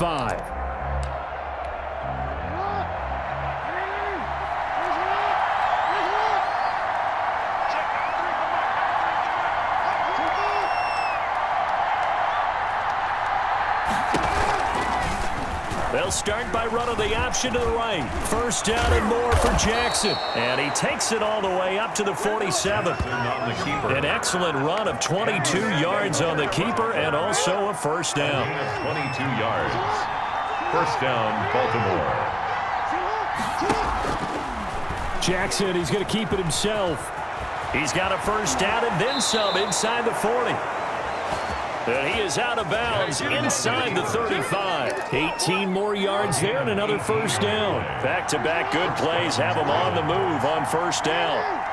35. They'll start by running the option to the right. First down and more for Jackson. And he takes it all the way up to the 47. An excellent run of 22 yards on the keeper and also a first down. 22 yards. First down, Baltimore. Jackson, he's going to keep it himself. He's got a first down and then some inside the 40. And he is out of bounds inside the 35. 18 more yards there and another first down. Back-to-back good plays have him on the move on first down.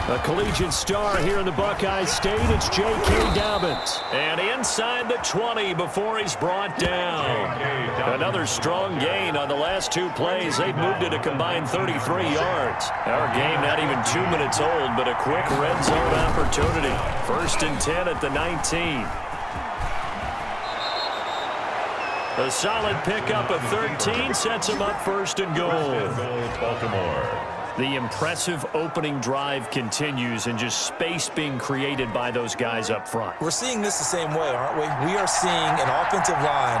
A collegiate star here in the Buckeye State, it's J.K. Dobbins. And inside the 20 before he's brought down. Another strong gain on the last two plays. They've moved it a combined 33 yards. Our game not even 2 minutes old, but a quick red zone opportunity. First and 10 at the 19. A solid pickup of 13 sets him up first and goal. Baltimore. The impressive opening drive continues and just space being created by those guys up front. We're seeing this the same way, aren't we? We are seeing an offensive line,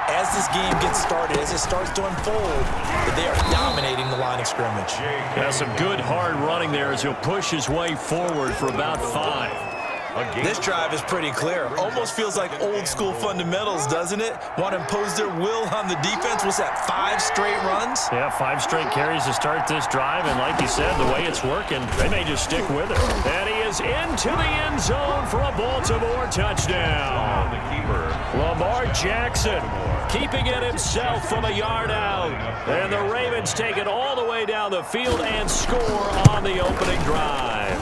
as this game gets started, as it starts to unfold, that they are dominating the line of scrimmage. Yeah, some good hard running there as he'll push his way forward for about 5. This drive is pretty clear. Almost feels like old school fundamentals, doesn't it? Want to impose their will on the defense. What's that, 5 straight runs? Yeah, 5 straight carries to start this drive. And like you said, the way it's working, they may just stick with it. And he is into the end zone for a Baltimore touchdown. The keeper, Lamar Jackson, keeping it himself from a yard out. And the Ravens take it all the way down the field and score on the opening drive.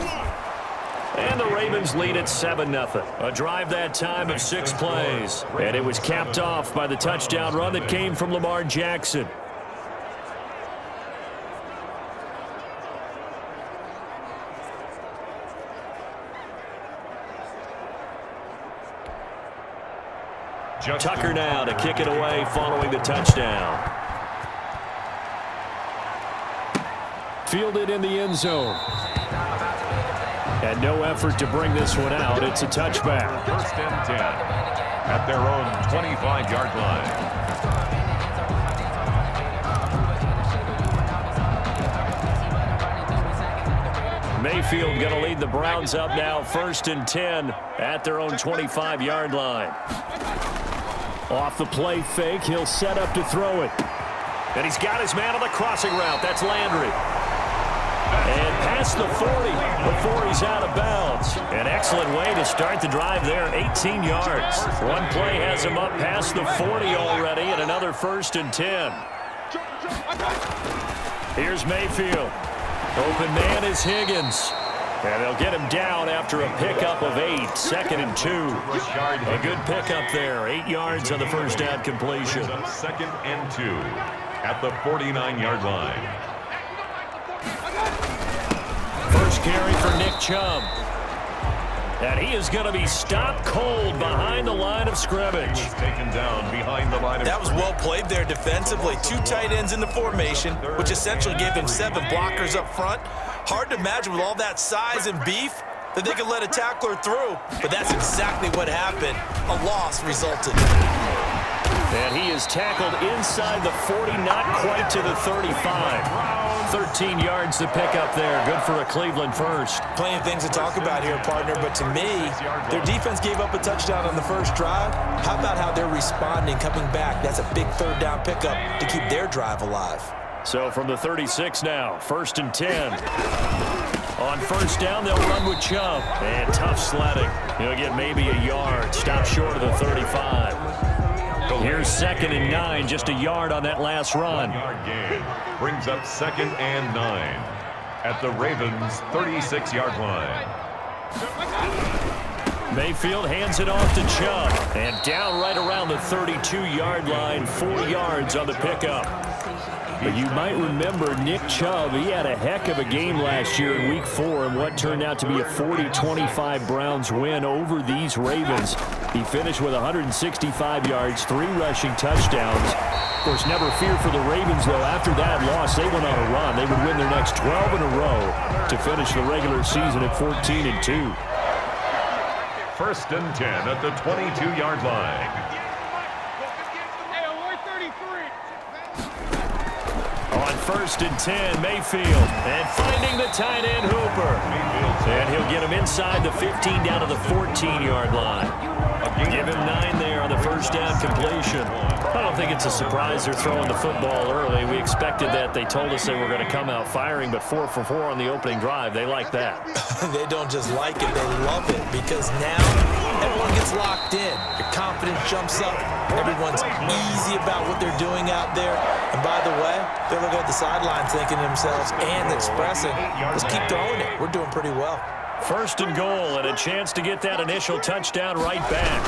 And the Ravens lead at 7-0. A drive that time of 6 plays. And it was capped off by the touchdown run that came from Lamar Jackson. Tucker now to kick it away following the touchdown. Fielded in the end zone. And no effort to bring this one out. It's a touchback. First and 10 at their own 25-yard line. Mayfield going to lead the Browns up now. First and 10 at their own 25-yard line. Off the play fake, he'll set up to throw it. And he's got his man on the crossing route. That's Landry. And past the 40 before he's out of bounds. An excellent way to start the drive there, 18 yards. One play has him up past the 40 already, and another first and 10. Here's Mayfield. Open man is Higgins. And they'll get him down after a pickup of 8, 2nd and 2. A good pickup there, 8 yards on the first down completion. 2nd and 2 at the 49-yard line. First carry for Nick Chubb. And he is going to be stopped cold behind the line of scrimmage. Taken down behind the line of That was well played there defensively. 2 tight ends in the formation, which essentially gave him 7 blockers up front. Hard to imagine with all that size and beef that they could let a tackler through. But that's exactly what happened. A loss resulted. And he is tackled inside the 40, not quite to the 35. 13 yards to pick up there. Good for a Cleveland first. Plenty of things to talk about here, partner, but to me, their defense gave up a touchdown on the first drive. How about how they're responding, coming back? That's a big third down pickup to keep their drive alive. So from the 36 now, first and 10. On first down, they'll run with Chubb. And tough sledding. He'll get maybe a yard. Stop short of the 35. Here's 2nd and 9, just a yard on that last run. 1-yard gain brings up 2nd and 9 at the Ravens' 36-yard line. Mayfield hands it off to Chubb. And down right around the 32-yard line, 4 yards on the pickup. But you might remember Nick Chubb, he had a heck of a game last year in Week 4 in what turned out to be a 40-25 Browns win over these Ravens. He finished with 165 yards, 3 rushing touchdowns. Of course, never fear for the Ravens, though. After that loss, they went on a run. They would win their next 12 in a row to finish the regular season at 14-2. First and 10 at the 22-yard line. On first and 10, Mayfield. And finding the tight end, Hooper. And he'll get him inside the 15 down to the 14-yard line. Give him 9 there on the first down completion. I don't think it's a surprise they're throwing the football early. We expected that. They told us they were going to come out firing, but 4 for 4 on the opening drive. They like that. They don't just like it, they love it, because now everyone gets locked in. Your confidence jumps up. Everyone's easy about what they're doing out there. And by the way, they're looking at the sideline thinking to themselves and expressing, let's keep throwing it. We're doing pretty well. First and goal, and a chance to get that initial touchdown right back.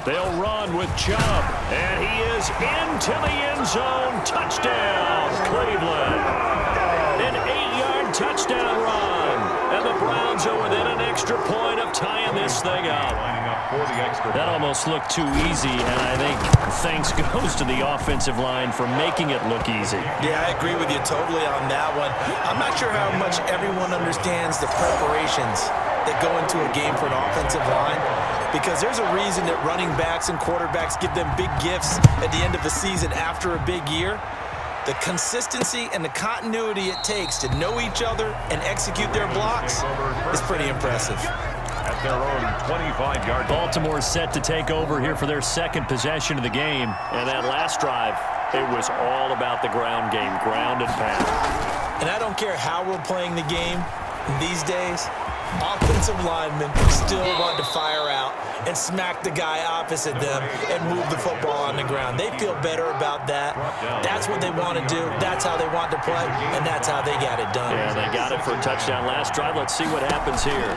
They'll run with Chubb, and he is into the end zone. Touchdown, Cleveland. An 8-yard touchdown run. And the Browns are within an extra point of tying this thing up. That almost looked too easy, and I think thanks goes to the offensive line for making it look easy. Yeah, I agree with you totally on that one. I'm not sure how much everyone understands the preparations that go into a game for an offensive line, because there's a reason that running backs and quarterbacks give them big gifts at the end of the season after a big year. The consistency and the continuity it takes to know each other and execute their blocks is pretty impressive. At their own 25-yard. Baltimore set to take over here for their second possession of the game. And that last drive, it was all about the ground game, ground and pound. And I don't care how we're playing the game these days, offensive linemen still want to fire out and smack the guy opposite them and move the football on the ground. They feel better about that. That's what they want to do. That's how they want to play, and that's how they got it done. Yeah, they got it for a touchdown last drive. Let's see what happens here.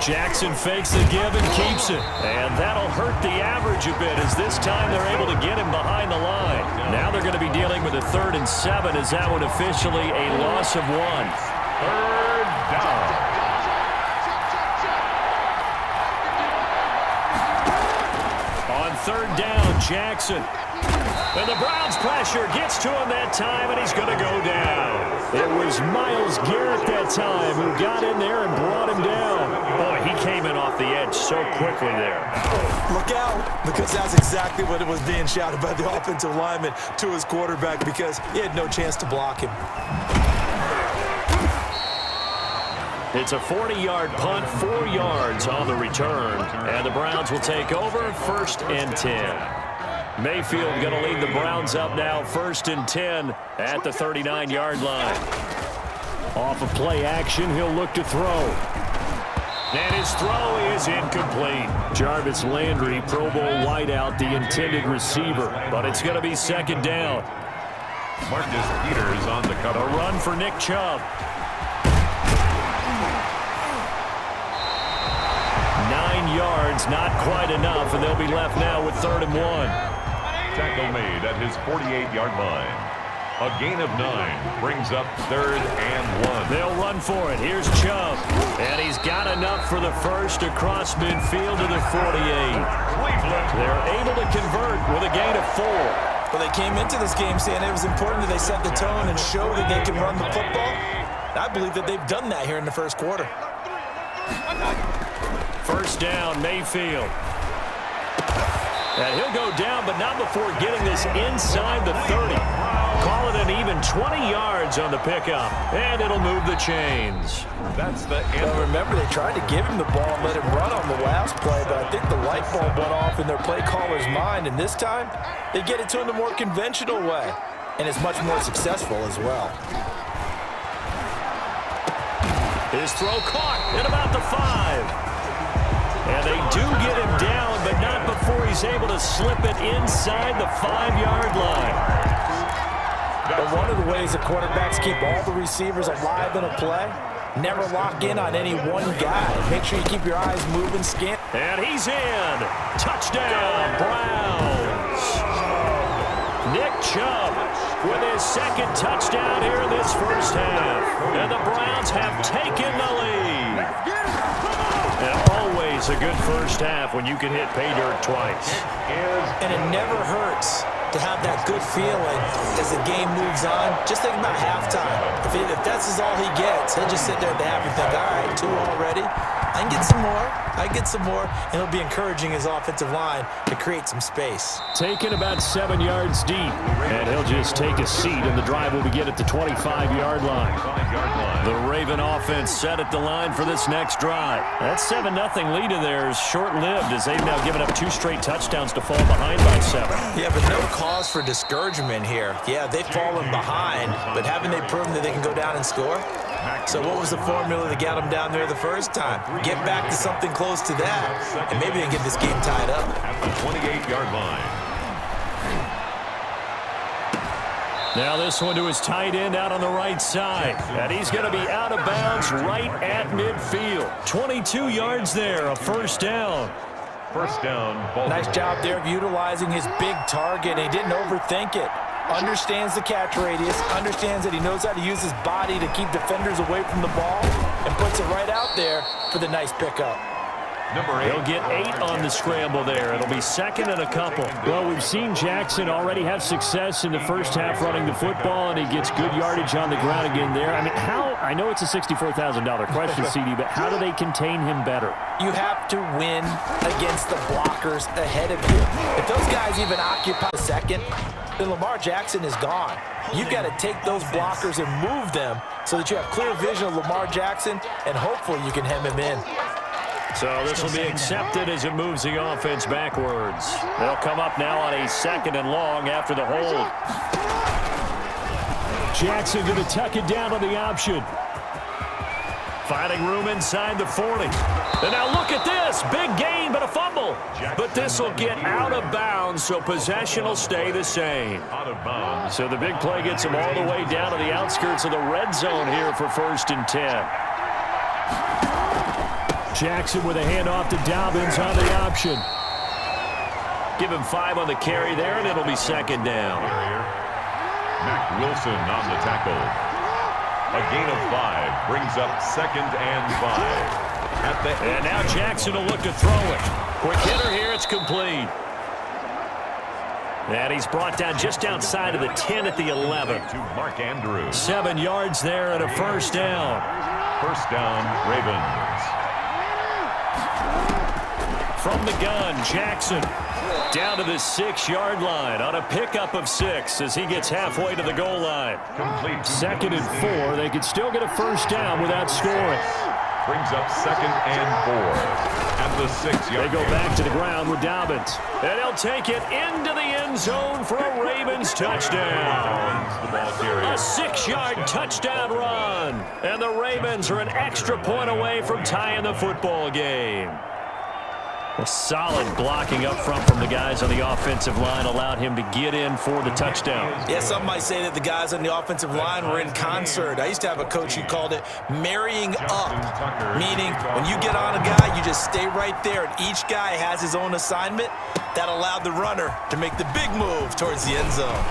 Jackson fakes the give and keeps it. And that'll hurt the average a bit, as this time they're able to get him behind the line. Now they're going to be dealing with a 3rd and 7, as that one officially a loss of 1. 3rd down. On 3rd down, Jackson. And the Browns pressure gets to him that time, and he's going to go down. It was Myles Garrett that time who got in there and brought him down. Boy, he came in off the edge so quickly there. Look out, because that's exactly what it was being shouted by the offensive lineman to his quarterback, because he had no chance to block him. It's a 40-yard punt, 4 yards on the return. And the Browns will take over, 1st and 10. Mayfield going to lead the Browns up now, 1st and 10 at the 39-yard line. Off of play action, he'll look to throw. And his throw is incomplete. Jarvis Landry, Pro Bowl wideout, the intended receiver. But it's going to be 2nd down. Marcus Peters on the cut. A run for Nick Chubb. 9 yards, not quite enough, and they'll be left now with 3rd and 1. Tackle made at his 48-yard line. A gain of 9 brings up 3rd and 1. They'll run for it. Here's Chubb. And he's got enough for the first across midfield to the 48. They're able to convert with a gain of 4. Well, they came into this game saying it was important that they set the tone and show that they can run the football. I believe that they've done that here in the first quarter. 1st down, Mayfield. And he'll go down, but not before getting this inside the 30. Call it an even 20 yards on the pickup, and it'll move the chains. That's the end. Well, remember, they tried to give him the ball and let him run on the last play, but I think the light bulb went off in their play caller's mind, and this time they get it to him the more conventional way, and it's much more successful as well. His throw caught at about the 5. And they do get him down, but not before he's able to slip it inside the 5-yard line. But one of the ways the quarterbacks keep all the receivers alive in a play, never lock in on any one guy. Make sure you keep your eyes moving, scan. And he's in. Touchdown, Browns. Nick Chubb with his 2nd touchdown here in this first half. And the Browns have taken the lead. And always always a good first half when you can hit pay dirt twice. And it never hurts to have that good feeling as the game moves on. Just think about halftime. If that's all he gets, he'll just sit there at the half and think, all right, 2 already. I can get some more. I can get some more. And he'll be encouraging his offensive line to create some space. Taken about 7 yards deep. And he'll just take a seat, and the drive will begin at the 25-yard line. The Raven offense set at the line for this next drive. That 7-0 lead of theirs short-lived as they've now given up 2 straight touchdowns to fall behind by 7. Yeah, but no cause for discouragement here. Yeah, they've fallen behind, but haven't they proven that they can go down and score? So what was the formula that got them down there the first time? Get back to something close to that, and maybe they can get this game tied up. At the 28-yard line. Now this one to his tight end out on the right side. And he's going to be out of bounds right at midfield. 22 yards there, a first down. First down. Nice job there of utilizing his big target. He didn't overthink it. Understands the catch radius, understands that he knows how to use his body to keep defenders away from the ball, and puts it right out there for the nice pickup. Number 8. He'll get 8 on the scramble there. It'll be second and a couple. Well, we've seen Jackson already have success in the first half running the football, and he gets good yardage on the ground again there. I mean, I know it's a $64,000 question, CD, but how do they contain him better? You have to win against the blockers ahead of you. If those guys even occupy a second, then Lamar Jackson is gone. You've got to take those blockers and move them so that you have clear vision of Lamar Jackson, and hopefully you can hem him in. So this will be accepted as it moves the offense backwards. They'll come up now on a 2nd and long after the hold. Jackson going to tuck it down on the option. Finding room inside the 40. And now look at this. Big gain, but a fumble. But this will get out of bounds, so possession will stay the same. Out of bounds. So the big play gets him all the way down to the outskirts of the red zone here for 1st and 10. Jackson with a handoff to Dobbins on the option. Give him 5 on the carry there, and it'll be 2nd down. Mac Wilson on the tackle. A gain of 5 brings up 2nd and 5. And now Jackson will look to throw it. Quick hitter here, it's complete. And he's brought down just outside of the 10 at the 11. To Mark Andrews. 7 yards there and a first down. First down, Ravens. From the gun, Jackson down to the 6-yard line on a pickup of 6 as he gets halfway to the goal line. Complete. 2nd and 4. They could still get a first down without scoring. Brings up 2nd and 4 at the 6-yard. They go back to the ground with Dobbins. And he'll take it into the end zone for a Ravens touchdown. The ball carrier. A 6-yard touchdown run. And the Ravens are an extra point away from tying the football game. Well, solid blocking up front from the guys on the offensive line allowed him to get in for the touchdown. Yeah, some might say that the guys on the offensive line were in concert. I used to have a coach who called it marrying up, meaning when you get on a guy, you just stay right there, and each guy has his own assignment. That allowed the runner to make the big move towards the end zone.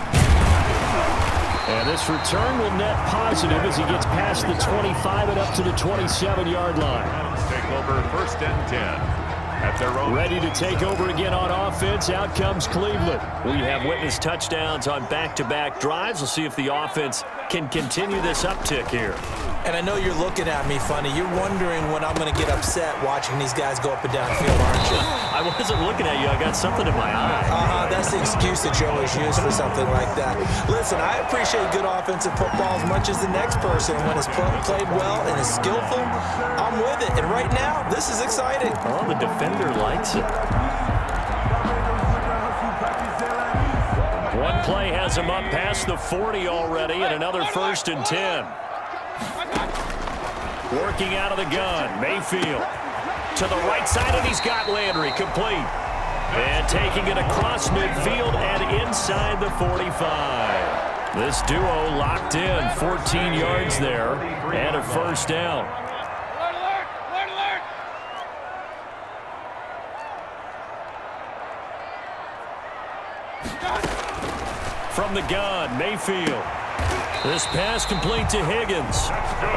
And this return will net positive as he gets past the 25 and up to the 27-yard line. Take over 1st and 10. At their own. Ready to take over again on offense. Out comes Cleveland. We have witnessed touchdowns on back-to-back drives. We'll see if the offense can continue this uptick here. And I know you're looking at me funny. You're wondering when I'm going to get upset watching these guys go up and down the field, aren't you? I wasn't looking at you. I got something in my eye. That's the excuse that you always use for something like that. Listen, I appreciate good offensive football as much as the next person. When it's played well and is skillful, I'm with it. And right now, this is exciting. Oh, the defender likes it. One play has him up past the 40 already, and another 1st and 10. Working out of the gun, Mayfield to the right side, and he's got Landry complete. And taking it across midfield and inside the 45. This duo locked in, 14 yards there, and a first down. From the gun, Mayfield. This pass complete to Higgins.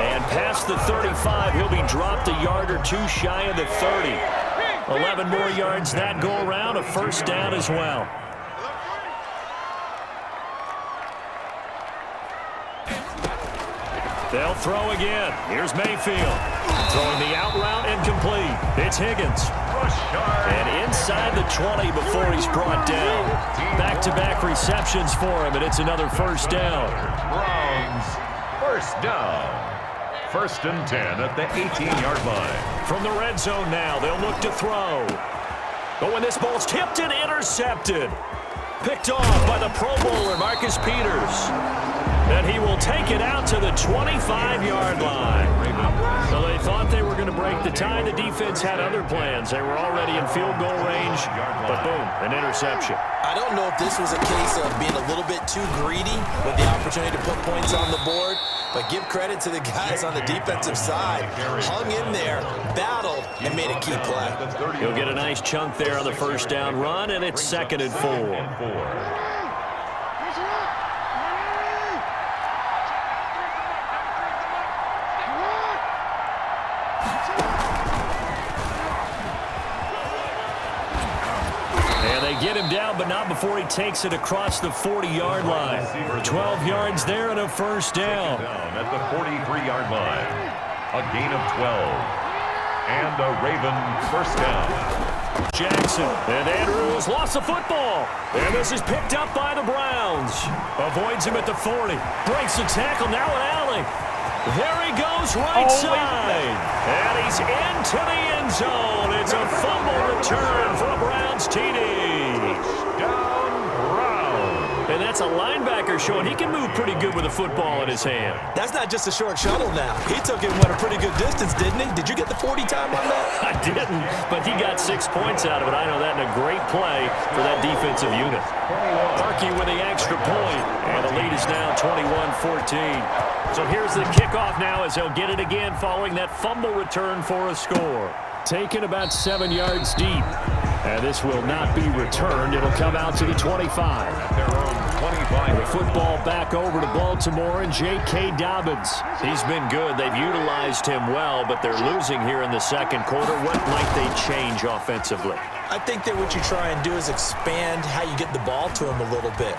And past the 35, he'll be dropped a yard or two shy of the 30. 11 more yards that go around, a first down as well. They'll throw again. Here's Mayfield. Throwing the out route incomplete. It's Higgins. And inside the 20 before he's brought down. Back-to-back receptions for him, and it's another first down. Browns, first down. First and 10 at the 18-yard line. From the red zone now, they'll look to throw. But when this ball's tipped and intercepted. Picked off by the Pro Bowler, Marcus Peters. And he will take it out to the 25-yard line. So they thought they were going to break the tie. The defense had other plans. They were already in field goal range, but boom, an interception. I don't know if this was a case of being a little bit too greedy with the opportunity to put points on the board, but give credit to the guys on the defensive side. Hung in there, battled, and made a key play. He'll get a nice chunk there on the first down run, and it's 2nd and 4. Get him down, but not before he takes it across the 40-yard line. 12 yards there and a first down. At the 43-yard line. A gain of 12. And a Raven first down. Jackson and Andrews lost the football. And this is picked up by the Browns. Avoids him at the 40. Breaks the tackle, now an alley. There he goes, right side. And he's into the end zone. It's a fumble return for a Browns TD. And that's a linebacker showing he can move pretty good with a football in his hand. That's not just a short shuttle now. He took it and went a pretty good distance, didn't he? Did you get the 40 time on that? I didn't, but he got 6 points out of it. I know that, and a great play for that defensive unit. Parkey with the extra point, and the lead is now 21-14. So here's the kickoff now as they'll get it again following that fumble return for a score. Taken about 7 yards deep. And this will not be returned. It'll come out to the 25. The football back over to Baltimore and J.K. Dobbins. He's been good. They've utilized him well, but they're losing here in the second quarter. What might they change offensively? I think that what you try and do is expand how you get the ball to him a little bit.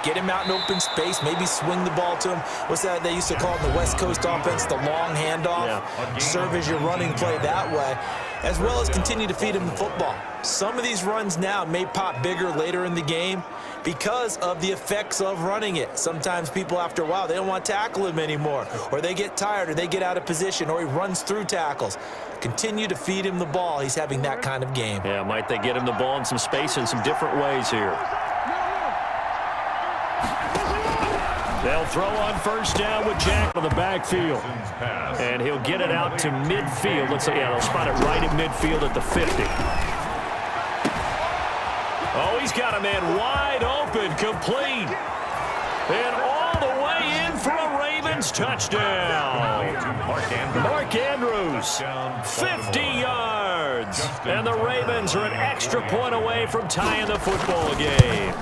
Get him out in open space, maybe swing the ball to him. What's that they used to call it in the West Coast offense, the long handoff? Yeah. Serve as your running play that way, as well as continue to feed him the football. Some of these runs now may pop bigger later in the game because of the effects of running it. Sometimes people, after a while, they don't want to tackle him anymore, or they get tired, or they get out of position, or he runs through tackles. Continue to feed him the ball. He's having that kind of game. Yeah, might they get him the ball in some space in some different ways here. They'll throw on first down with Jack on the backfield. And he'll get it out to midfield. Let's say, yeah, they'll spot it right at midfield at the 50. Oh, he's got a man wide open, complete. And all the way in for a Ravens touchdown. Mark Andrews, 50 yards. And the Ravens are an extra point away from tying the football game.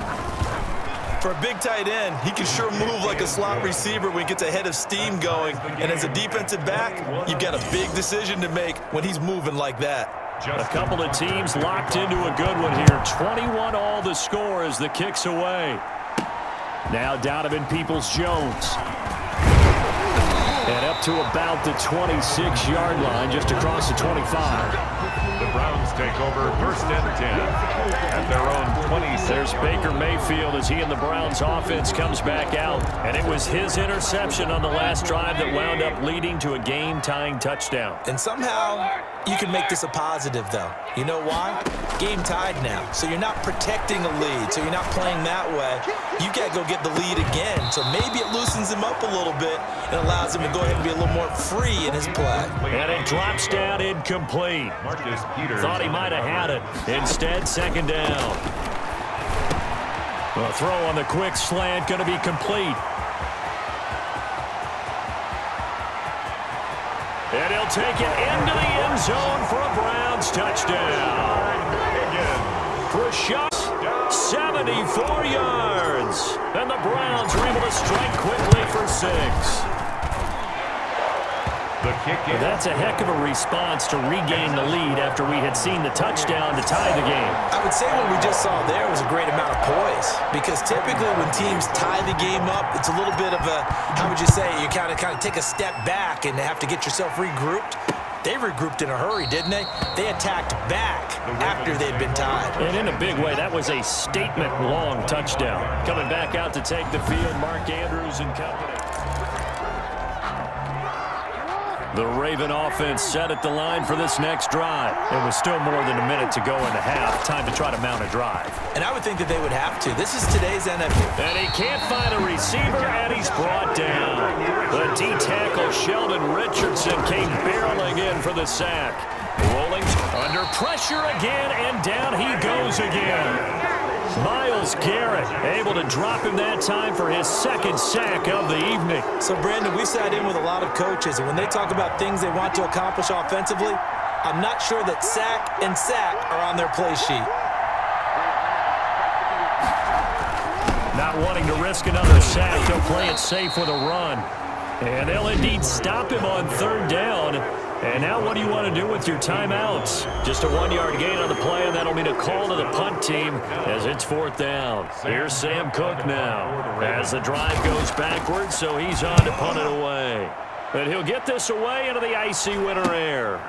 For a big tight end, he can sure move like a slot receiver when he gets a head of steam going. And as a defensive back, you've got a big decision to make when he's moving like that. A couple of teams locked into a good one here. 21 all the score as the kick's away. Now Donovan Peoples-Jones. And up to about the 26-yard line, just across the 25. The Browns take over first and 10 at their own 26. There's Baker Mayfield as he and the Browns offense comes back out. And it was his interception on the last drive that wound up leading to a game-tying touchdown. And somehow you can make this a positive, though. You know why? Game tied now. So you're not protecting a lead. So you're not playing that way. You got to go get the lead again. So maybe it loosens him up a little bit and allows him to go ahead and be a little more free in his play. And it drops down incomplete. Marcus Peters thought he might have had it. Instead, second down. A throw on the quick slant going to be complete. And he'll take it into the end zone for a Browns touchdown. For a shot, 74 yards. And the Browns are able to strike quickly for 6. The kick in. That's a heck of a response to regain the lead after we had seen the touchdown to tie the game. I would say what we just saw there was a great amount of poise, because typically when teams tie the game up, it's a little bit of a, how would you say, you kind of take a step back and have to get yourself regrouped. They regrouped in a hurry, didn't they? They attacked back after they'd been tied. And in a big way, that was a statement-long touchdown. Coming back out to take the field, Mark Andrews and company. The Raven offense set at the line for this next drive. It was still more than a minute to go in the half. Time to try to mount a drive. And I would think that they would have to. This is today's NFL. And he can't find a receiver, and he's brought down. The D-tackle, Sheldon Richardson, came barreling in for the sack. Rolling under pressure again, and down he goes again. Myles Garrett able to drop him that time for his second sack of the evening. So, Brandon, we sat in with a lot of coaches, and when they talk about things they want to accomplish offensively, I'm not sure that sack and sack are on their play sheet. Not wanting to risk another sack, they'll play it safe with a run. And they'll indeed stop him on third down. And now what do you want to do with your timeouts? Just a 1-yard gain on the play, and that'll mean a call to the punt team as it's fourth down. Here's Sam Cook now as the drive goes backwards, so he's on to punt it away. And he'll get this away into the icy winter air.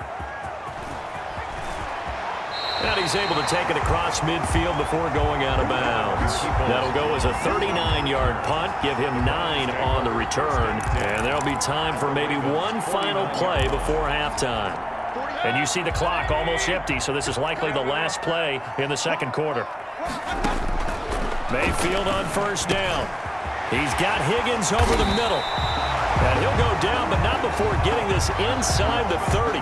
And he's able to take it across midfield before going out of bounds. That'll go as a 39-yard punt, give him 9 on the return. And there'll be time for maybe one final play before halftime. And you see the clock almost empty, so this is likely the last play in the second quarter. Mayfield on first down. He's got Higgins over the middle. And he'll go down, but not before getting this inside the 30.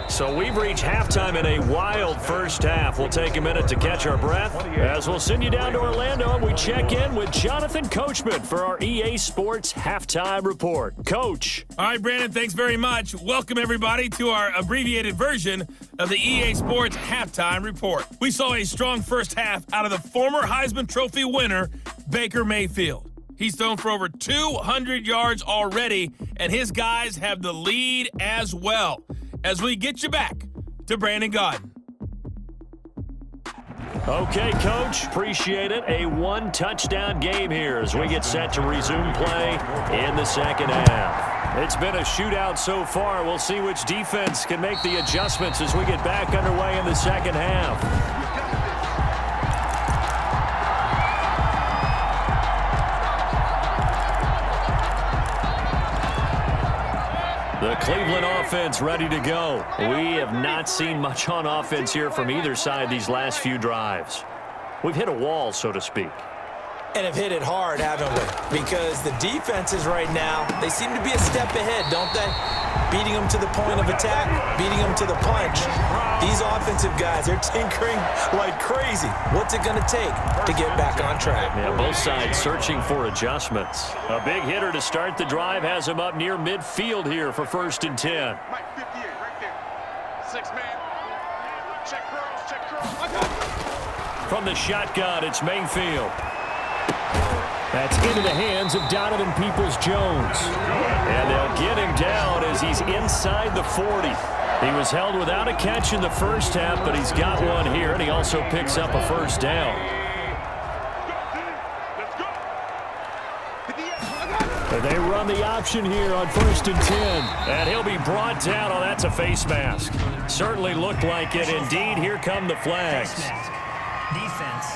So we've reached halftime in a wild first half. We'll take a minute to catch our breath as we'll send you down to Orlando and we check in with Jonathan Coachman for our EA Sports Halftime Report. Coach. All right, Brandon, thanks very much. Welcome, everybody, to our abbreviated version of the EA Sports Halftime Report. We saw a strong first half out of the former Heisman Trophy winner, Baker Mayfield. He's thrown for over 200 yards already, and his guys have the lead as well. As we get you back to Brandon Gaudin. Okay, Coach, appreciate it. A one-touchdown game here as we get set to resume play in the second half. It's been a shootout so far. We'll see which defense can make the adjustments as we get back underway in the second half. The Cleveland offense ready to go. We have not seen much on offense here from either side these last few drives. We've hit a wall, so to speak. And have hit it hard, haven't we? Because the defenses right now, they seem to be a step ahead, don't they? Beating them to the point of attack, beating them to the punch. These offensive guys, they're tinkering like crazy. What's it going to take to get back on track? Yeah, both sides searching for adjustments. A big hitter to start the drive has him up near midfield here for 1st and 10. Mike 58 right there. 6-man. Check curls. From the shotgun, it's Mayfield. That's into the hands of Donovan Peoples-Jones. And they'll get him down as he's inside the 40. He was held without a catch in the first half, but he's got one here, and he also picks up a first down. And they run the option here on 1st and 10. And he'll be brought down. Oh, that's a face mask. Certainly looked like it. Indeed, here come the flags. Defense.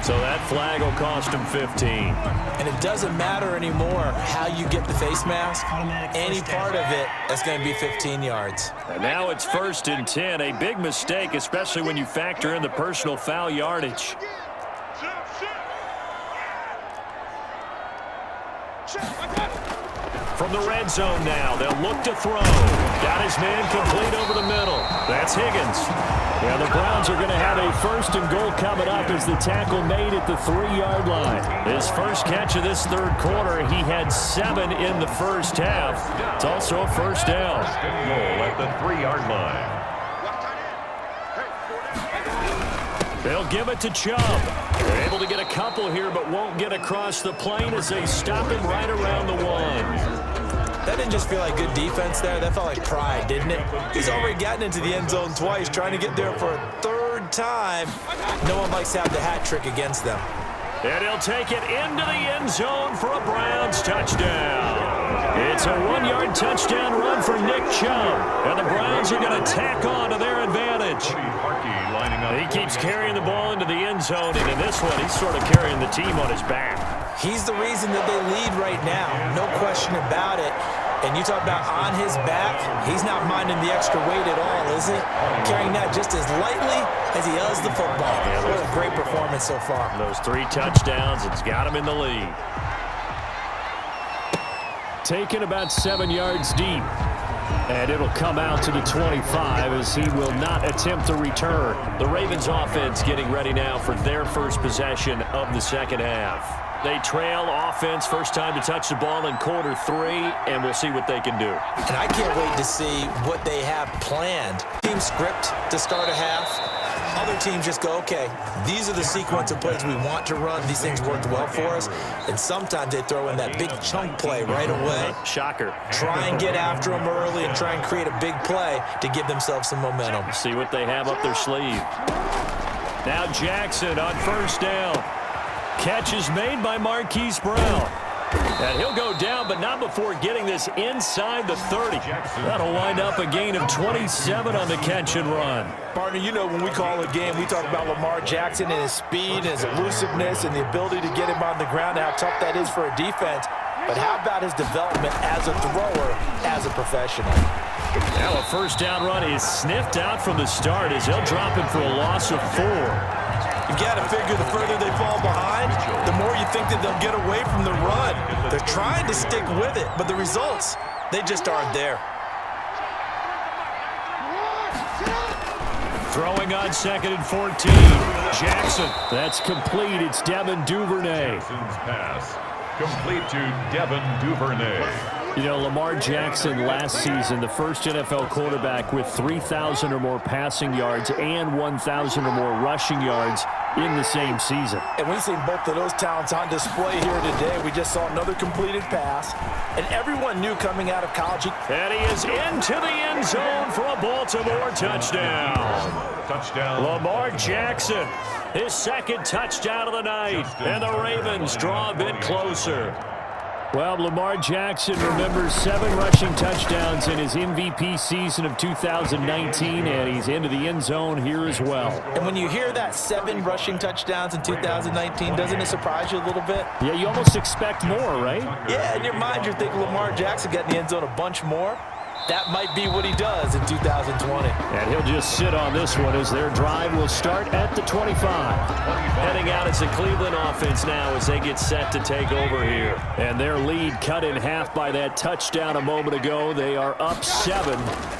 So that flag will cost him 15. And it doesn't matter anymore how you get the face mask. Any part of it, that's going to be 15 yards. And now it's 1st and 10. A big mistake, especially when you factor in the personal foul yardage. From the red zone now, they'll look to throw. Got his man complete over the middle. That's Higgins. Yeah, the Browns are going to have a 1st and goal coming up as the tackle made at the 3-yard line. His first catch of this third quarter, he had 7 in the first half. It's also a first down. Goal at the 3-yard line. They'll give it to Chubb. They're able to get a couple here, but won't get across the plane as they stop him right around the 1. That didn't just feel like good defense there. That felt like pride, didn't it? He's already gotten into the end zone twice, trying to get there for a 3rd time. No one likes to have the hat trick against them. And he'll take it into the end zone for a Browns touchdown. It's a 1-yard touchdown run for Nick Chubb. And the Browns are going to tack on to their advantage. He keeps carrying the ball into the end zone, and in this one, he's sort of carrying the team on his back. He's the reason that they lead right now. No question about it. And you talk about on his back, he's not minding the extra weight at all, is he? Carrying that just as lightly as he does the football. What a great performance so far. Those 3 touchdowns, it's got him in the lead. Taken about 7 yards deep. And it'll come out to the 25 as he will not attempt to return. The Ravens offense getting ready now for their first possession of the second half. They trail offense, first time to touch the ball in quarter 3, and we'll see what they can do. And I can't wait to see what they have planned. Team script to start a half. Other teams just go, okay, these are the sequence of plays we want to run. These things worked well for us. And sometimes they throw in that big chunk play right away. Shocker. Try and get after them early and try and create a big play to give themselves some momentum. See what they have up their sleeve. Now Jackson on first down. Catch is made by Marquise Brown. And he'll go down, but not before getting this inside the 30. That'll wind up a gain of 27 on the catch and run. Partner, you know when we call a game, we talk about Lamar Jackson and his speed and his elusiveness and the ability to get him on the ground and how tough that is for a defense. But how about his development as a thrower, as a professional? Now a first down run is sniffed out from the start as they'll drop him for a loss of 4. You got to figure the further they fall behind, the more you think that they'll get away from the run. They're trying to stick with it, but the results, they just aren't there. Throwing on 2nd and 14. Jackson. That's complete. It's Devin Duvernay. Jackson's pass complete to Devin Duvernay. You know, Lamar Jackson last season, the first NFL quarterback with 3,000 or more passing yards and 1,000 or more rushing yards in the same season. And we've seen both of those talents on display here today. We just saw another completed pass. And everyone knew coming out of college. And he is into the end zone for a Baltimore touchdown. Touchdown. Lamar Jackson, his 2nd touchdown of the night. And the Ravens draw a bit closer. Well, Lamar Jackson remembers 7 rushing touchdowns in his MVP season of 2019, and he's into the end zone here as well. And when you hear that 7 rushing touchdowns in 2019, doesn't it surprise you a little bit? Yeah, you almost expect more, right? Yeah, in your mind, you're thinking Lamar Jackson got in the end zone a bunch more. That might be what he does in 2020. And he'll just sit on this one as their drive will start at the 25. Heading out as the Cleveland offense now as they get set to take over here. And their lead cut in half by that touchdown a moment ago. They are up 7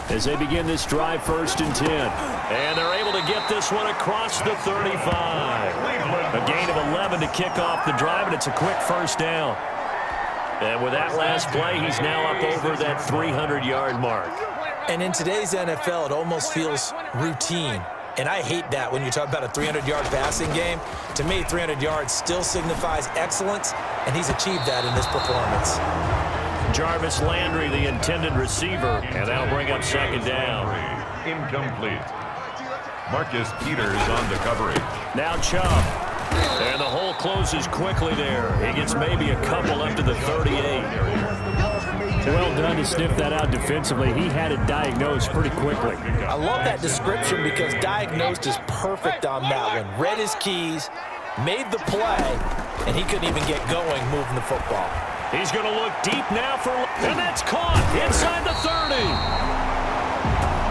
as they begin this drive 1st and 10. And they're able to get this one across the 35. A gain of 11 to kick off the drive, and it's a quick first down. And with that last play, he's now up over that 300-yard mark. And in today's NFL, it almost feels routine. And I hate that when you talk about a 300-yard passing game. To me, 300 yards still signifies excellence, and he's achieved that in this performance. Jarvis Landry, the intended receiver, and that'll bring up 2nd down. Incomplete. Marcus Peters on the coverage. Now Chubb. And the hole closes quickly there. He gets maybe a couple up to the 38. Well done to sniff that out defensively. He had it diagnosed pretty quickly. I love that description because diagnosed is perfect on that one. Read his keys, made the play, and he couldn't even get going moving the football. He's going to look deep now for, and that's caught inside the 30.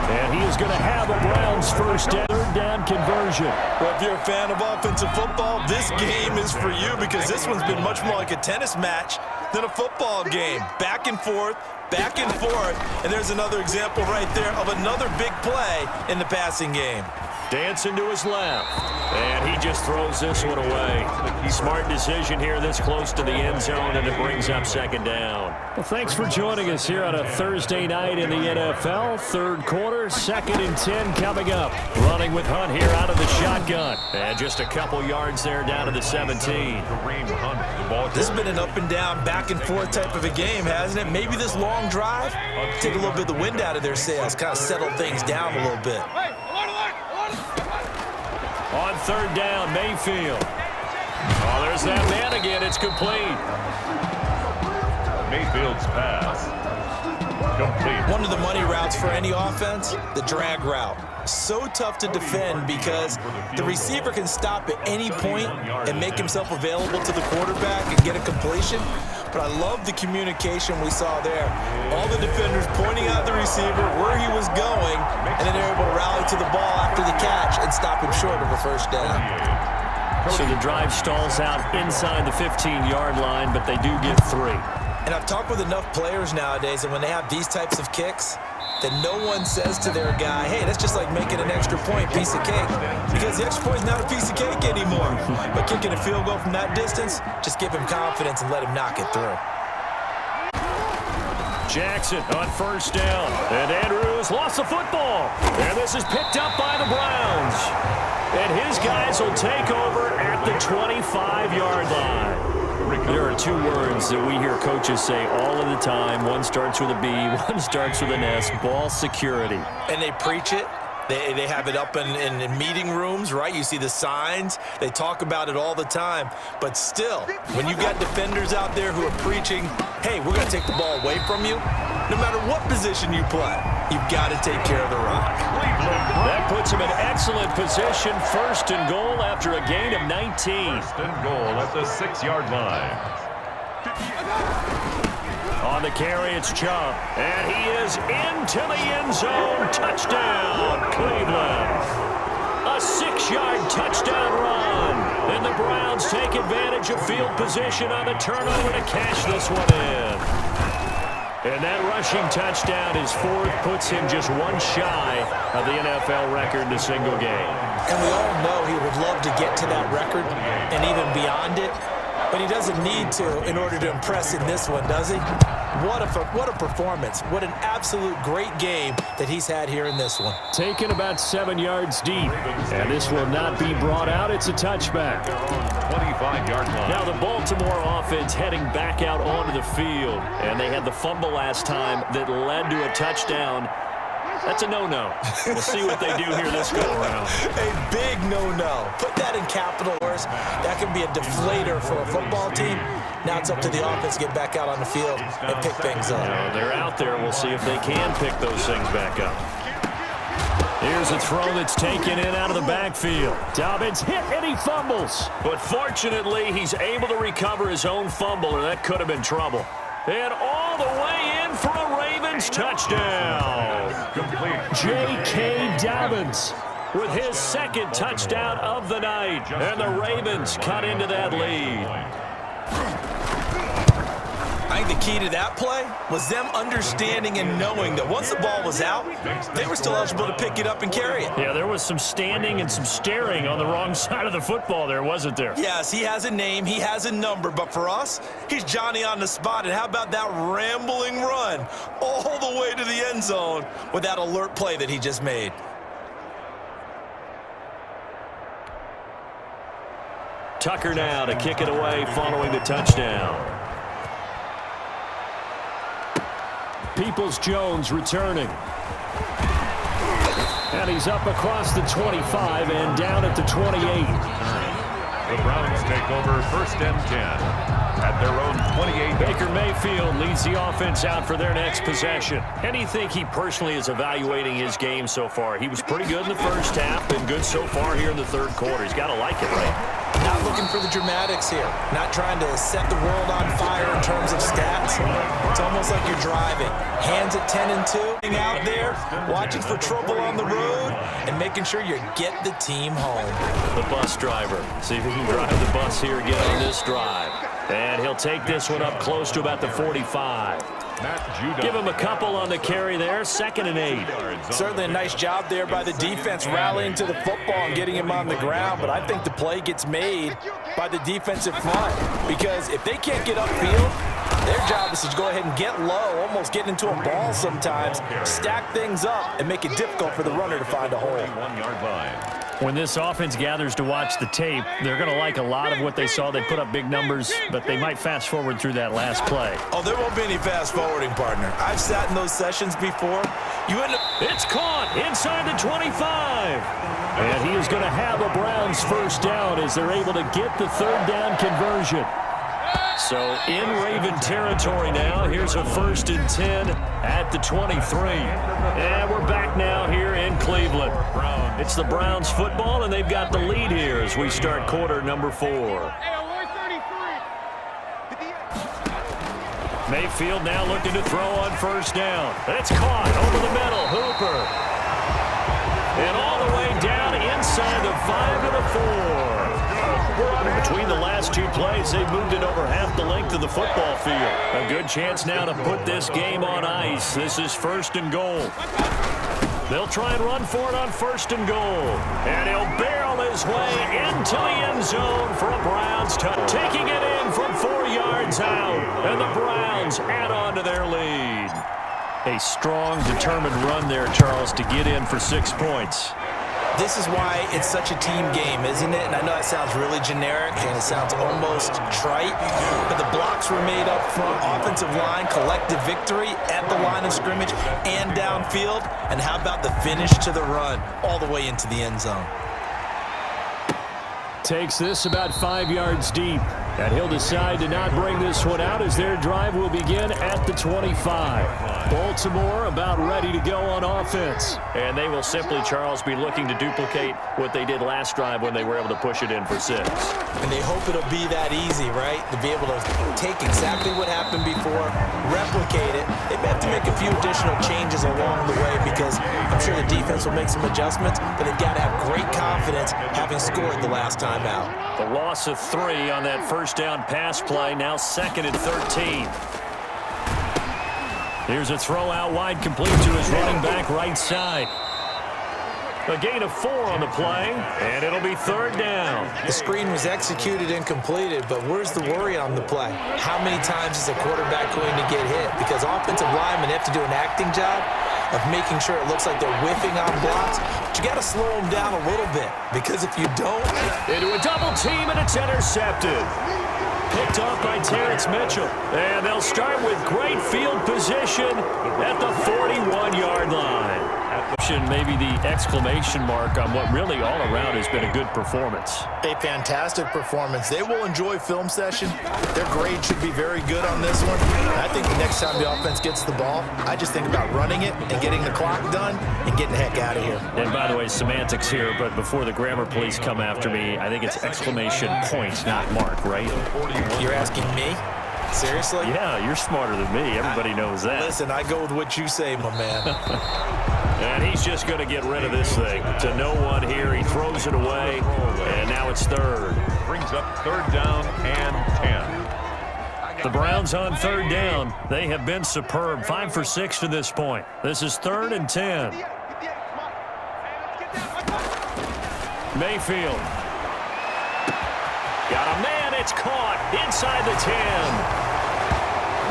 And he is going to have a Browns first down, 3rd down conversion. Well, if you're a fan of offensive football, this game is for you because this one's been much more like a tennis match than a football game. Back and forth, and there's another example right there of another big play in the passing game. Dancing to his left, and he just throws this one away. Smart decision here this close to the end zone, and it brings up second down. Well, thanks for joining us here on a Thursday night in the NFL. Third quarter, 2nd and 10 coming up. Running with Hunt here out of the shotgun. And just a couple yards there down to the 17. This has been an up and down, back and forth type of a game, hasn't it? Maybe this long drive, take a little bit of the wind out of their sails, kind of settle things down a little bit. On third down, Mayfield. Oh, there's that man again. It's complete. Mayfield's pass. Complete. One of the money routes for any offense, the drag route. So tough to defend because the receiver can stop at any point and make himself available to the quarterback and get a completion. But I love the communication we saw there. All the defenders pointing out the receiver, where he was going, and then they're able to rally to the ball after the catch and stop him short of a first down. So the drive stalls out inside the 15-yard line, but they do get 3. And I've talked with enough players nowadays, and when they have these types of kicks, that no one says to their guy, hey, that's just like making an extra point, piece of cake. Because the extra point is not a piece of cake anymore. But kicking a field goal from that distance, just give him confidence and let him knock it through. Jackson on first down. And Andrews lost the football. And this is picked up by the Browns. And his guys will take over at the 25-yard line. There are 2 words that we hear coaches say all of the time. One starts with a B, one starts with an S, ball security. And they preach it. They have it up in meeting rooms, right? You see the signs. They talk about it all the time. But still, when you got defenders out there who are preaching, hey, we're going to take the ball away from you, no matter what position you play, you've got to take care of the rock. That puts him in excellent position. 1st and goal after a gain of 19. 1st and goal at the 6-yard line. On the carry, it's Chubb. And he is into the end zone. Touchdown, Cleveland. A 6-yard touchdown run. And the Browns take advantage of field position on the turnover to cash this one in. And that rushing touchdown, his 4th, puts him just 1 shy of the NFL record in a single game. And we all know he would love to get to that record and even beyond it. But he doesn't need to in order to impress in this one, does he? What a performance. What an absolute great game that he's had here in this one. Taken about 7 yards deep. And this will not be brought out. It's a touchback. 25-yard line. Now the Baltimore offense heading back out onto the field. And they had the fumble last time that led to a touchdown. That's a no-no. We'll see what they do here this go-around. A big no-no. Put that in capital letters. That can be a deflator for a football team. Now it's up to the offense to get back out on the field and pick things up. They're out there. We'll see if they can pick those things back up. Here's a throw that's taken in out of the backfield. Dobbins hit and he fumbles. But fortunately, he's able to recover his own fumble, or that could have been trouble. And all the way in for a Ravens touchdown. J.K. Dobbins with his 2nd touchdown of the night. And the Ravens cut into that lead. I think the key to that play was them understanding and knowing that once the ball was out, they were still eligible to pick it up and carry it. Yeah, there was some standing and some staring on the wrong side of the football there, wasn't there? Yes, he has a name, he has a number, but for us, he's Johnny on the spot. And how about that rambling run all the way to the end zone with that alert play that he just made? Tucker now to kick it away following the touchdown. Peoples-Jones returning. And he's up across the 25 and down at the 28. The Browns take over 1st and 10. At their own 28. Baker Mayfield leads the offense out for their next possession. And do you think he personally is evaluating his game so far? He was pretty good in the first half, been good so far here in the 3rd quarter. He's got to like it, right? Not looking for the dramatics here. Not trying to set the world on fire in terms of stats. It's almost like you're driving. Hands at 10 and 2. Out there, watching for trouble on the road, and making sure you get the team home. The bus driver. See if he can drive the bus here again on this drive. And he'll take this one up close to about the 45. Matt Judon. Give him a couple on the carry there. 2nd and 8. Certainly a nice job there by the defense rallying to the football and getting him on the ground, but I think the play gets made by the defensive front because if they can't get upfield, their job is to go ahead and get low, almost get into a ball sometimes, stack things up, and make it difficult for the runner to find a hole. 1-yard line. When this offense gathers to watch the tape, they're going to like a lot of what they saw. They put up big numbers, but they might fast forward through that last play. Oh, there won't be any fast forwarding, partner. I've sat in those sessions before. You end up... It's caught inside the 25. And he is going to have a Browns first down as they're able to get the third down conversion. So in Raven territory now. Here's a 1st and 10 at the 23. And we're back now here in Cleveland. It's the Browns football, and they've got the lead here as we start quarter number 4. Mayfield now looking to throw on first down. It's caught over the middle. Hooper. And all the way down inside the 5 to the 4. Between the last 2 plays, they've moved it over half the length of the football field. A good chance now to put this game on ice. This is 1st and goal. They'll try and run for it on 1st and goal. And he'll barrel his way into the end zone for a Browns touchdown. Taking it in from 4 yards out. And the Browns add on to their lead. A strong, determined run there, Charles, to get in for 6 points. This is why it's such a team game, isn't it? And I know that sounds really generic and it sounds almost trite, but the blocks were made up front, offensive line, collective victory at the line of scrimmage and downfield. And how about the finish to the run all the way into the end zone? Takes this about 5 yards deep. And he'll decide to not bring this one out as their drive will begin at the 25. Baltimore about ready to go on offense. And they will simply, Charles, be looking to duplicate what they did last drive when they were able to push it in for 6. And they hope it'll be that easy, right? To be able to take exactly what happened before, replicate it. They may have to make a few additional changes along the way because I'm sure the defense will make some adjustments, but they've got to have great confidence having scored the last time out. The loss of 3 on that first down pass play, now 2nd and 13. Here's a throw out wide, complete to his running back right side. A gain of 4 on the play, and it'll be 3rd down. The screen was executed and completed, but where's the worry on the play? How many times is a quarterback going to get hit? Because offensive linemen have to do an acting job of making sure it looks like they're whiffing on blocks, but you got to slow them down a little bit, because if you don't... Into a double team, and it's intercepted. Picked up by Terrence Mitchell. And they'll start with great field position at the 41-yard line. Maybe the exclamation mark on what really all around has been a good performance. A fantastic performance. They will enjoy film session. Their grade should be very good on this one. And I think the next time the offense gets the ball, I just think about running it and getting the clock done and getting the heck out of here. And by the way, semantics here, but before the grammar police come after me, I think it's exclamation point, not mark, right? You're asking me? Seriously? Yeah, you're smarter than me. Everybody knows that. Listen, I go with what you say, my man. And he's just going to get rid of this thing. To no one here. He throws it away, and now it's 3rd. Brings up 3rd down and 10. The Browns on 3rd down. They have been superb. 5 for 6 to this point. This is 3rd and 10. Mayfield. Got a man. It's caught inside the 10.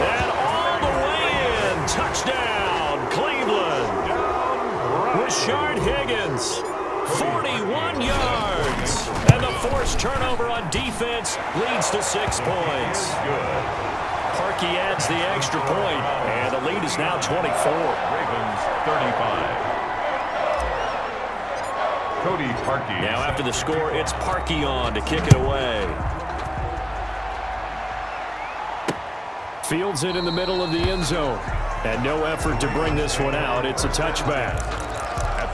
And all the way in. Touchdown, Cleveland. Rashard Higgins, 41 yards. And the forced turnover on defense leads to 6 points. Parkey adds the extra point, and the lead is now 24. Ravens 35. Cody Parkey. Now after the score, it's Parkey on to kick it away. Fields it in the middle of the end zone. And no effort to bring this one out. It's a touchback.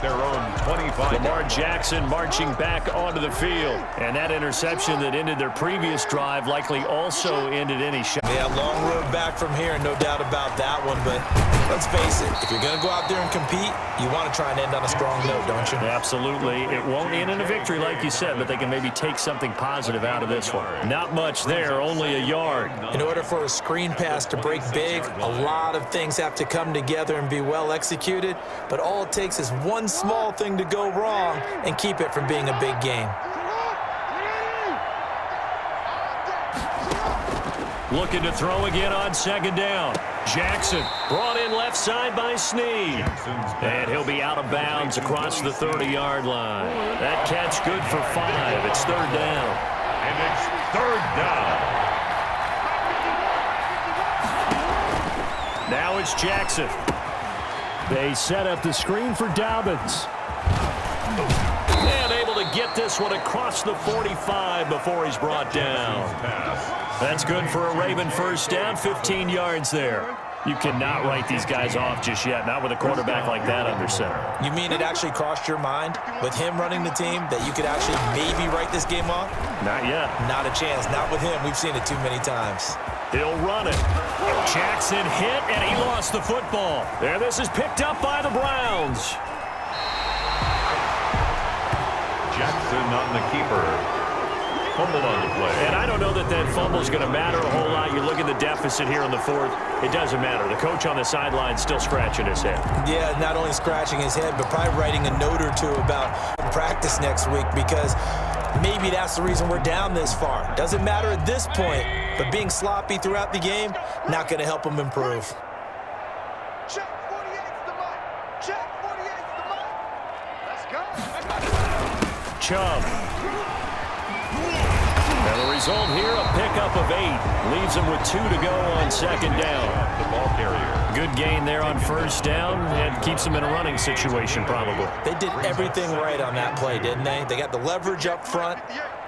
their own 25. Lamar Jackson marching back onto the field. And that interception that ended their previous drive likely also ended any shot. Yeah, long road back from here, no doubt about that one. But let's face it, if you're going to go out there and compete, you want to try and end on a strong note, don't you? Absolutely. It won't end in a victory, like you said, but they can maybe take something positive out of this one. Not much there, only a yard. In order for a screen pass to break big, a lot of things have to come together and be well executed, but all it takes is one small thing to go wrong and keep it from being a big game. Looking to throw again on second down. Jackson brought in left side by Snead. And he'll be out of bounds across the 30-yard line. That catch good for 5. It's third down. And it's third down. Now it's Jackson. They set up the screen for Dobbins. And able to get this one across the 45 before he's brought down. That's good for a Raven first down, 15 yards there. You cannot write these guys off just yet, not with a quarterback like that under center. You mean it actually crossed your mind with him running the team that you could actually maybe write this game off? Not yet. Not a chance. Not with him. We've seen it too many times. He'll run it. Jackson hit, and he lost the football. There, this is picked up by the Browns. Jackson on the keeper. Fumbled on the play. And I don't know that that fumble is going to matter a whole lot. You look at the deficit here in the fourth. It doesn't matter. The coach on the sideline still scratching his head. Yeah, not only scratching his head, but probably writing a note or two about practice next week because maybe that's the reason we're down this far. Doesn't matter at this point, but being sloppy throughout the game, not going to help him improve. Check 48's the mark. Check 48's the mark. Let's go. Chubb. And the result here, a pickup of 8. Leaves him with 2 to go on second down. The ball carrier. Good gain there on first down, and keeps him in a running situation probably. They did everything right on that play, didn't they? They got the leverage up front,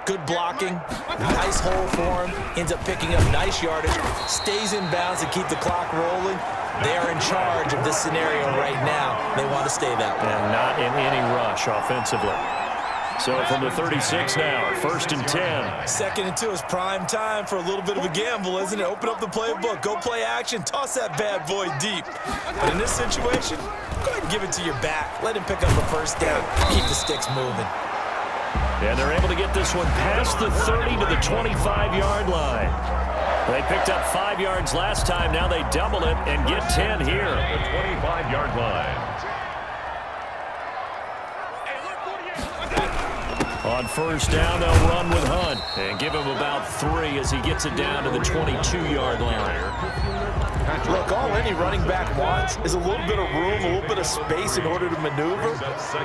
good blocking, nice hole for him, ends up picking up nice yardage, stays in bounds to keep the clock rolling. They are in charge of this scenario right now. They want to stay that way. And not in any rush offensively. So from the 36 now, first and 10. Second and 2 is prime time for a little bit of a gamble, isn't it? Open up the playbook, go play action, toss that bad boy deep. But in this situation, go ahead and give it to your back. Let him pick up a first down. Keep the sticks moving. And they're able to get this one past the 30 to the 25-yard line. They picked up 5 yards last time. Now they double it and get 10 here. The 25-yard line. On first down, they'll run with Hunt and give him about 3 as he gets it down to the 22-yard line. Look, all any running back wants is a little bit of room, a little bit of space in order to maneuver.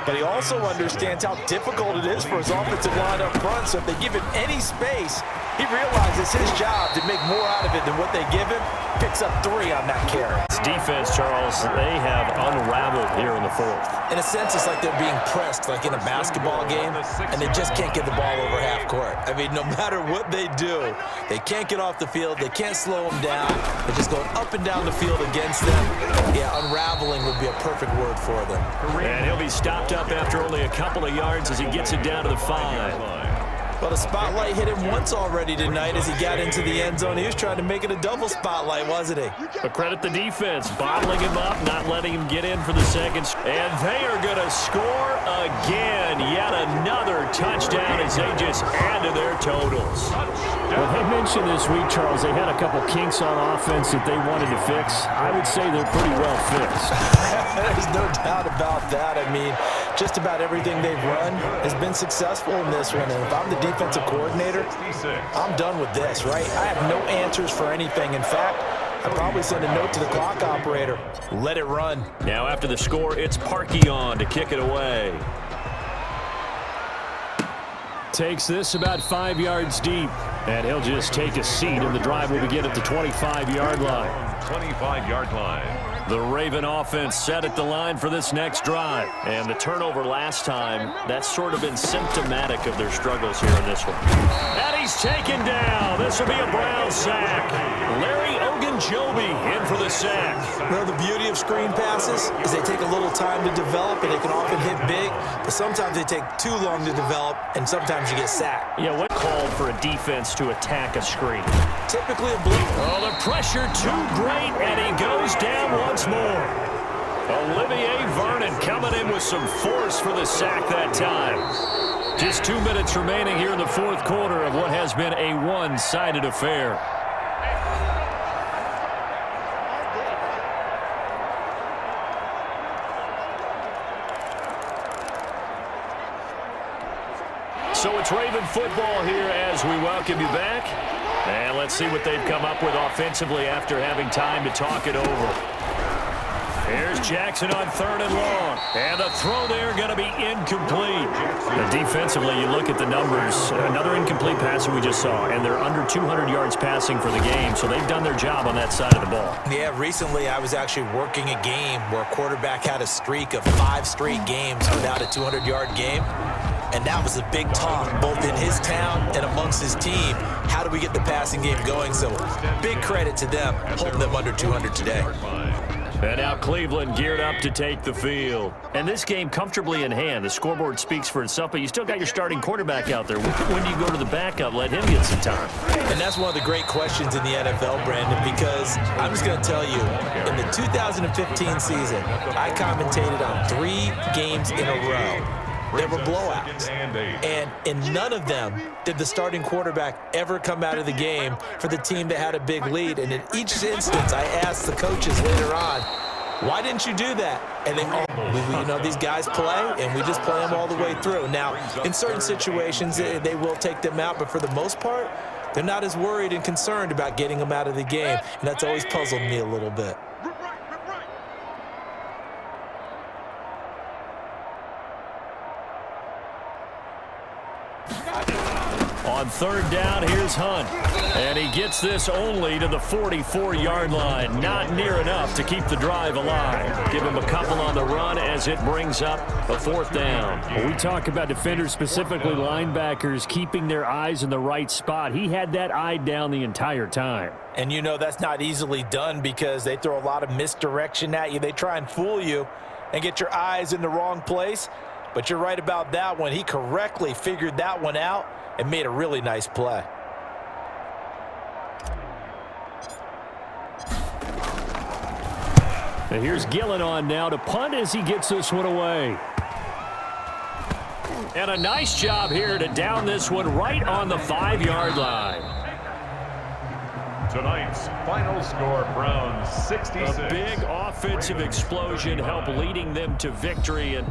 But he also understands how difficult it is for his offensive line up front. So if they give him any space, he realizes his job to make more out of it than what they give him. Picks up 3 on that carry. This defense, Charles, they have unraveled here in the fourth. In a sense, it's like they're being pressed like in a basketball game, and they just can't get the ball over half court. I mean, no matter what they do, they can't get off the field. They can't slow them down. They're just going up and down the field against them. Yeah, unraveling would be a perfect word for them. And he'll be stopped up after only a couple of yards as he gets it down to the 5. Well, the spotlight hit him once already tonight as he got into the end zone. He was trying to make it a double spotlight, wasn't he? But credit the defense, bottling him up, not letting him get in for the second. And they are going to score again. Yet another touchdown as they just add to their totals. Well, they mentioned this week, Charles, they had a couple kinks on offense that they wanted to fix. I would say they're pretty well fixed. There's no doubt about that. I mean, just about everything they've run has been successful in this one. And if I'm the defensive coordinator, I'm done with this, right? I have no answers for anything. In fact, I'd probably send a note to the clock operator. Let it run. Now after the score, it's Parkey on to kick it away. Takes this about 5 yards deep, and he'll just take a seat, and the drive will begin at the 25-yard line. 25-yard line. The Raven offense set at the line for this next drive. And the turnover last time, that's sort of been symptomatic of their struggles here in this one. And he's taken down. This will be a Brown sack. Larry Ogunjobi Ogunjobi in for the sack. Well, the beauty of screen passes is they take a little time to develop, and they can often hit big, but sometimes they take too long to develop, and sometimes you get sacked. Yeah, what called for a defense to attack a screen? Typically a blitz. Oh, the pressure too great, and he goes down once more. Olivier Vernon coming in with some force for the sack that time. Just 2 minutes remaining here in the fourth quarter of what has been a one-sided affair. So it's Raven football here as we welcome you back. And let's see what they've come up with offensively after having time to talk it over. Here's Jackson on 3rd and long. And the throw there going to be incomplete. Now, defensively, you look at the numbers. Another incomplete pass that we just saw. And they're under 200 yards passing for the game. So they've done their job on that side of the ball. Yeah, recently I was actually working a game where a quarterback had a streak of 5 straight games without a 200-yard game. And that was a big talk, both in his town and amongst his team. How do we get the passing game going? So big credit to them, holding them under 200 today. And now Cleveland geared up to take the field. And this game comfortably in hand. The scoreboard speaks for itself, but you still got your starting quarterback out there. When do you go to the backup? Let him get some time. And that's one of the great questions in the NFL, Brandon, because I'm just going to tell you, in the 2015 season, I commentated on 3 games in a row. There were blowouts, and in none of them did the starting quarterback ever come out of the game for the team that had a big lead. And in each instance, I asked the coaches later on, why didn't you do that? And they all, you know, these guys play, and we just play them all the way through. Now, in certain situations, they will take them out, but for the most part, they're not as worried and concerned about getting them out of the game, and that's always puzzled me a little bit. On 3rd down, here's Hunt. And he gets this only to the 44-yard line. Not near enough to keep the drive alive. Give him a couple on the run as it brings up a 4th down. When we talk about defenders, specifically linebackers, keeping their eyes in the right spot. He had that eye down the entire time. And you know that's not easily done because they throw a lot of misdirection at you. They try and fool you and get your eyes in the wrong place. But you're right about that one. He correctly figured that one out and made a really nice play. And here's Gillen on now to punt as he gets this one away. And a nice job here to down this one right on the 5-yard line. Tonight's final score, Browns 66. A big offensive explosion helped leading them to victory. And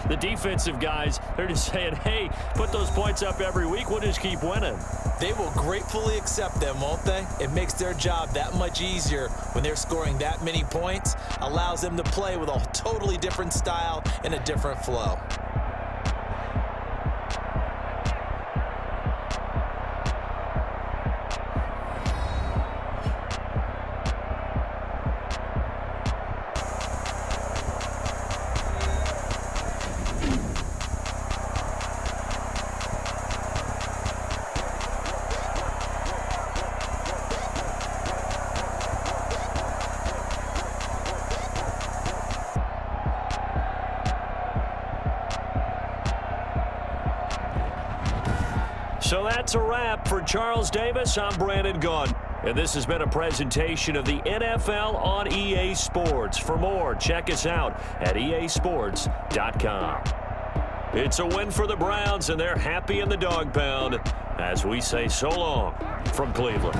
the defensive guys, they're just saying, hey, put those points up every week. We'll just keep winning. They will gratefully accept them, won't they? It makes their job that much easier when they're scoring that many points. Allows them to play with a totally different style and a different flow. So that's a wrap for Charles Davis. I'm Brandon Gaudin. And this has been a presentation of the NFL on EA Sports. For more, check us out at easports.com. It's a win for the Browns, and they're happy in the dog pound as we say so long from Cleveland.